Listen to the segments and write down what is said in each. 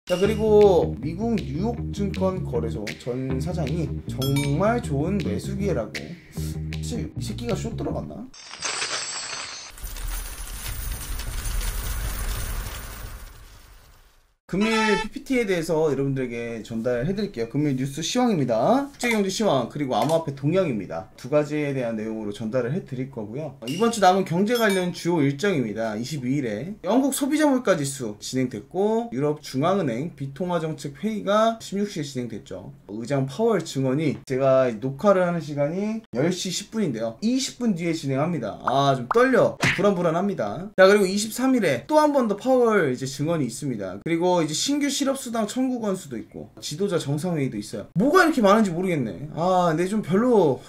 자, 그리고 미국 뉴욕증권 거래소 전 사장이 정말 좋은 매수 기회라고. 사실 이 새끼가 쇼 들어갔나? 금일 PPT에 대해서 여러분들에게 전달해드릴게요. 금일 뉴스 시황입니다. 국제경제 시황 그리고 암호화폐 동향입니다. 두 가지에 대한 내용으로 전달을 해드릴 거고요. 이번 주 남은 경제 관련 주요 일정입니다. 22일에 영국 소비자 물가지수 진행됐고, 유럽 중앙은행 비통화정책 회의가 16시에 진행됐죠. 의장 파월 증언이, 제가 녹화를 하는 시간이 10시 10분인데요 20분 뒤에 진행합니다. 좀 떨려, 불안합니다. 자, 그리고 23일에 또 한 번 더 파월 이제 증언이 있습니다. 그리고 이제 신규 실업수당 청구 건수도 있고, 지도자 정상회의도 있어요. 뭐가 이렇게 많은지 모르겠네. 근데 좀 별로.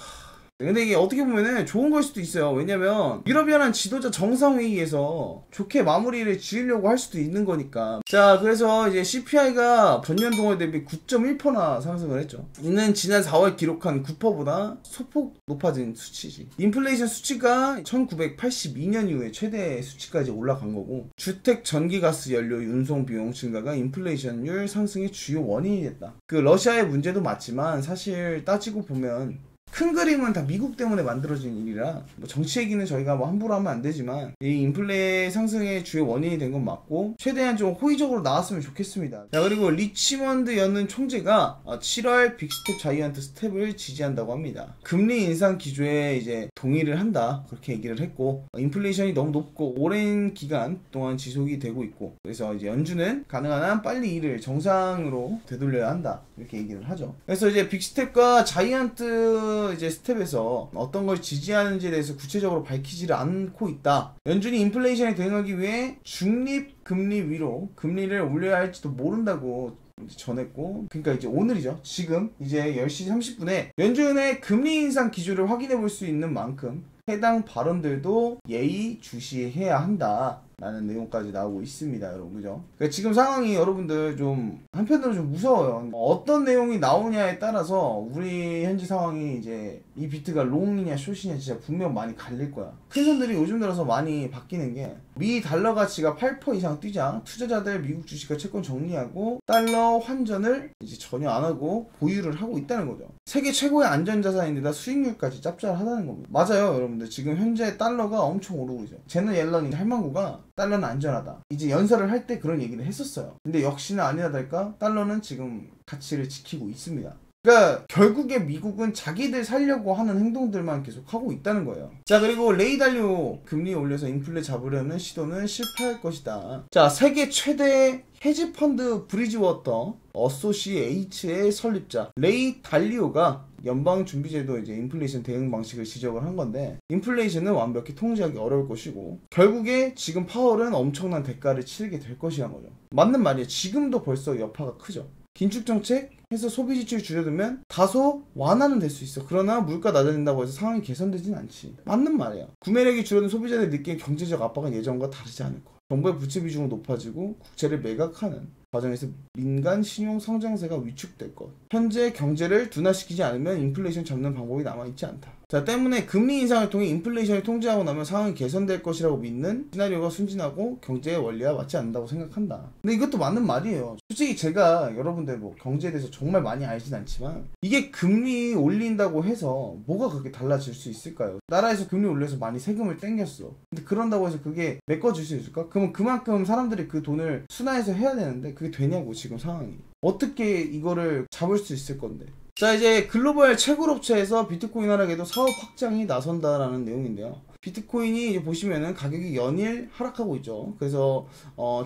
근데 이게 어떻게 보면은 좋은 걸 수도 있어요. 왜냐면 유럽연합 지도자 정상회의에서 좋게 마무리를 지으려고 할 수도 있는 거니까. 자, 그래서 이제 CPI가 전년 동월 대비 9.1%나 상승을 했죠. 이는 지난 4월 기록한 9%보다 소폭 높아진 수치지. 인플레이션 수치가 1982년 이후에 최대 수치까지 올라간 거고, 주택, 전기, 가스, 연료, 운송 비용 증가가 인플레이션율 상승의 주요 원인이 됐다. 그 러시아의 문제도 맞지만 사실 따지고 보면 큰 그림은 다 미국 때문에 만들어진 일이라, 뭐 정치 얘기는 저희가 뭐 함부로 하면 안 되지만 이 인플레 상승의 주요 원인이 된 건 맞고, 최대한 좀 호의적으로 나왔으면 좋겠습니다. 자, 그리고 리치먼드 연은 총재가 7월 빅스텝 자이언트 스텝을 지지한다고 합니다. 금리 인상 기조에 이제 동의를 한다, 그렇게 얘기를 했고, 인플레이션이 너무 높고 오랜 기간 동안 지속이 되고 있고, 그래서 이제 연준은 가능한 한 빨리 이를 정상으로 되돌려야 한다, 이렇게 얘기를 하죠. 그래서 이제 빅스텝과 자이언트 이제 스텝에서 어떤 걸 지지하는지에 대해서 구체적으로 밝히지를 않고 있다. 연준이 인플레이션에 대응하기 위해 중립 금리 위로 금리를 올려야 할지도 모른다고 전했고, 그러니까 이제 오늘이죠. 지금 이제 10시 30분에 연준의 금리 인상 기조를 확인해 볼 수 있는 만큼 해당 발언들도 예의주시해야 한다 라는 내용까지 나오고 있습니다, 여러분. 그죠? 그러니까 지금 상황이 여러분들 좀 한편으로 좀 무서워요. 어떤 내용이 나오냐에 따라서 우리 현지 상황이 이제 이 비트가 롱이냐 숏이냐 진짜 분명 많이 갈릴 거야. 큰 손들이 요즘 들어서 많이 바뀌는 게, 미 달러 가치가 8% 이상 뛰자 투자자들 미국 주식과 채권 정리하고 달러 환전을 이제 전혀 안 하고 보유를 하고 있다는 거죠. 세계 최고의 안전자산인데다 수익률까지 짭짤하다는 겁니다. 맞아요, 여러분들. 지금 현재 달러가 엄청 오르고 있어요. 제너 옐런이 할망구가 달러는 안전하다, 이제 연설을 할 때 그런 얘기를 했었어요. 근데 역시나 아니나 다를까 달러는 지금 가치를 지키고 있습니다. 그러니까 결국에 미국은 자기들 살려고 하는 행동들만 계속 하고 있다는 거예요. 자, 그리고 레이 달리오 금리 올려서 인플레 잡으려는 시도는 실패할 것이다. 자, 세계 최대 헤지펀드 브리지워터 어소시에이츠의 설립자 레이 달리오가 연방준비제도 이제 인플레이션 대응 방식을 지적을 한 건데, 인플레이션은 완벽히 통제하기 어려울 것이고 결국에 지금 파월은 엄청난 대가를 치르게 될 것이라는 거죠. 맞는 말이에요. 지금도 벌써 여파가 크죠. 긴축정책 해서 소비 지출 줄여두면 다소 완화는 될 수 있어. 그러나 물가 낮아진다고 해서 상황이 개선되진 않지. 맞는 말이에요. 구매력이 줄어든 소비자들이 느끼는 경제적 압박은 예전과 다르지 않을 거야. 정부의 부채 비중은 높아지고 국채를 매각하는 과정에서 민간 신용 성장세가 위축될 것. 현재 경제를 둔화시키지 않으면 인플레이션 잡는 방법이 남아있지 않다. 자, 때문에 금리 인상을 통해 인플레이션을 통제하고 나면 상황이 개선될 것이라고 믿는 시나리오가 순진하고 경제의 원리와 맞지 않는다고 생각한다. 근데 이것도 맞는 말이에요. 솔직히 제가 여러분들 뭐 경제에 대해서 정말 많이 알진 않지만, 이게 금리 올린다고 해서 뭐가 그렇게 달라질 수 있을까요? 나라에서 금리 올려서 많이 세금을 땡겼어. 근데 그런다고 해서 그게 메꿔줄 수 있을까? 그러면 그만큼 사람들이 그 돈을 순화해서 해야 되는데 그게 되냐고. 지금 상황이 어떻게 이거를 잡을 수 있을 건데. 자, 이제 글로벌 채굴업체에서 비트코인 하락에도 사업 확장이 나선다라는 내용인데요. 비트코인이 이제 보시면은 가격이 연일 하락하고 있죠. 그래서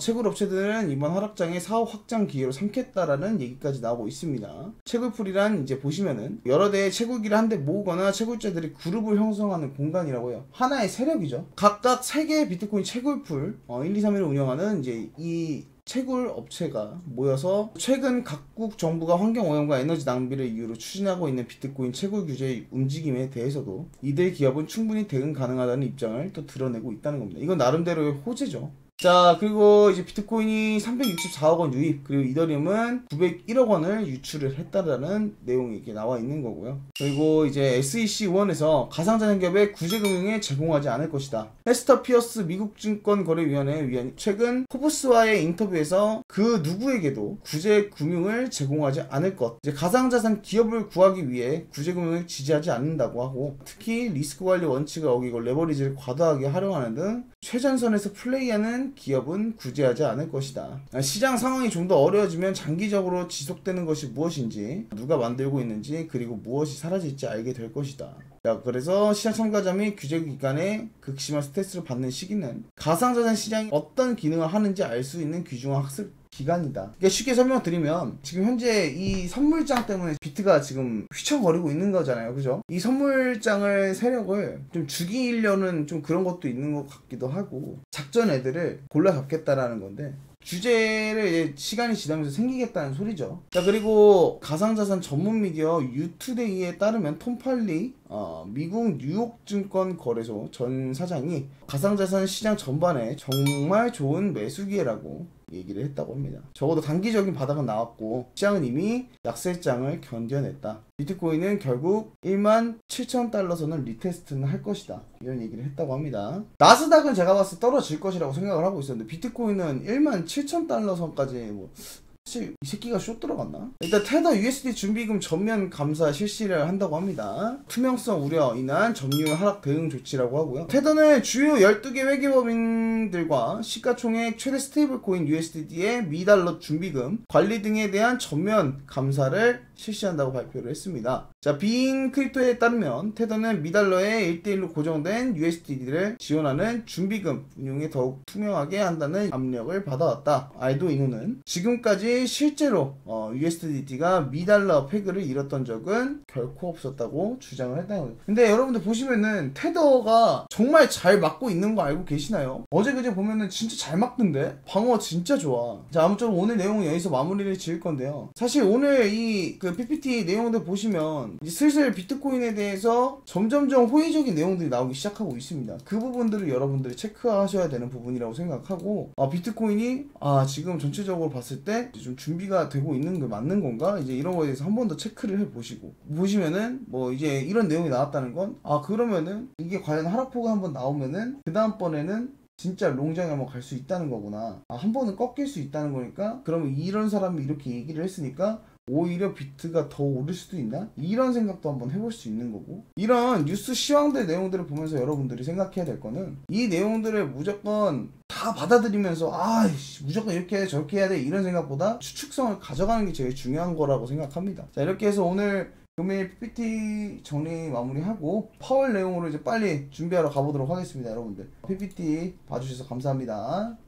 채굴업체들은 이번 하락장에 사업 확장 기회로 삼겠다라는 얘기까지 나오고 있습니다. 채굴풀이란 이제 보시면은 여러 대의 채굴기를 한데 모으거나 채굴자들이 그룹을 형성하는 공간이라고 해요. 하나의 세력이죠. 각각 3개의 비트코인 채굴풀 1, 2, 3일을 운영하는 이제 이 채굴 업체가 모여서 최근 각국 정부가 환경오염과 에너지 낭비를 이유로 추진하고 있는 비트코인 채굴 규제의 움직임에 대해서도 이들 기업은 충분히 대응 가능하다는 입장을 또 드러내고 있다는 겁니다. 이건 나름대로의 호재죠. 자, 그리고 이제 비트코인이 364억 원 유입, 그리고 이더리움은 901억 원을 유출을 했다라는 내용이 이렇게 나와 있는 거고요. 그리고 이제 SEC 의원에서 가상자산 기업에 구제금융에 제공하지 않을 것이다. 헤스터 피어스 미국 증권거래위원회 위원이 최근 포브스와의 인터뷰에서 그 누구에게도 구제금융을 제공하지 않을 것, 이제 가상자산 기업을 구하기 위해 구제금융을 지지하지 않는다고 하고, 특히 리스크 관리 원칙을 어기고 레버리지를 과도하게 활용하는 등 최전선에서 플레이하는 기업은 구제하지 않을 것이다. 시장 상황이 좀 더 어려워지면 장기적으로 지속되는 것이 무엇인지, 누가 만들고 있는지, 그리고 무엇이 사라질지 알게 될 것이다. 자, 그래서 시장 참가자 및 규제기관의 극심한 스트레스를 받는 시기는 가상자산 시장이 어떤 기능을 하는지 알 수 있는 귀중한 학습 기간이다. 그러니까 쉽게 설명드리면 지금 현재 이 선물장 때문에 비트가 지금 휘청거리고 있는 거잖아요. 그죠? 이 선물장을 세력을 좀 죽이려는 좀 그런 것도 있는 것 같기도 하고, 작전 애들을 골라 잡겠다라는 건데, 규제를 이제 시간이 지나면서 생기겠다는 소리죠. 자, 그리고 가상자산 전문 미디어 유투데이에 따르면 톰 팔리 미국 뉴욕 증권 거래소 전 사장이 가상자산 시장 전반에 정말 좋은 매수 기회라고 얘기를 했다고 합니다. 적어도 단기적인 바닥은 나왔고 시장은 이미 약세장을 견뎌냈다. 비트코인은 결국 17,000달러 선을 리테스트는 할 것이다. 이런 얘기를 했다고 합니다. 나스닥은 제가 봤을 때 떨어질 것이라고 생각을 하고 있었는데, 비트코인은 17,000달러 선까지 사실 이 새끼가 쇼 들어갔나? 일단 테더 USD 준비금 전면 감사 실시를 한다고 합니다. 투명성 우려 인한 점유율 하락 대응 조치라고 하고요. 테더는 주요 12개 회계법인들과 시가총액 최대 스테이블 코인 USDT의 미달러 준비금 관리 등에 대한 전면 감사를 실시한다고 발표를 했습니다. 자, 빈 크립토에 따르면 테더는 미달러에 1대1로 고정된 USDT를 지원하는 준비금 운용에 더욱 투명하게 한다는 압력을 받아왔다. 알도이노는 지금까지 실제로 USDT가 미달러 페그를 잃었던 적은 결코 없었다고 주장을 했다는 거죠. 근데 여러분들 보시면은 테더가 정말 잘 막고 있는 거 알고 계시나요? 어제 그제 보면은 진짜 잘 막던데? 방어 진짜 좋아. 자, 아무쪼록 오늘 내용은 여기서 마무리를 지을 건데요. 사실 오늘 이 PPT 내용들 보시면 이제 슬슬 비트코인에 대해서 점점점 호의적인 내용들이 나오기 시작하고 있습니다. 그 부분들을 여러분들이 체크하셔야 되는 부분이라고 생각하고, 비트코인이 지금 전체적으로 봤을 때 좀 준비가 되고 있는 게 맞는 건가? 이제 이런 거에 대해서 한 번 더 체크를 해보시고, 보시면은 뭐 이제 이런 내용이 나왔다는 건 그러면은 이게 과연 하락폭이 한번 나오면은 그 다음번에는 진짜 롱장에 한번 갈 수 있다는 거구나. 한 번은 꺾일 수 있다는 거니까, 그러면 이런 사람이 이렇게 얘기를 했으니까 오히려 비트가 더 오를 수도 있나? 이런 생각도 한번 해볼 수 있는 거고, 이런 뉴스 시황들 내용들을 보면서 여러분들이 생각해야 될 거는, 이 내용들을 무조건 다 받아들이면서 무조건 이렇게 해야 돼 저렇게 해야 돼 이런 생각보다 추측성을 가져가는 게 제일 중요한 거라고 생각합니다. 자, 이렇게 해서 오늘 금일 PPT 정리 마무리하고 파월 내용으로 이제 빨리 준비하러 가보도록 하겠습니다. 여러분들 PPT 봐주셔서 감사합니다.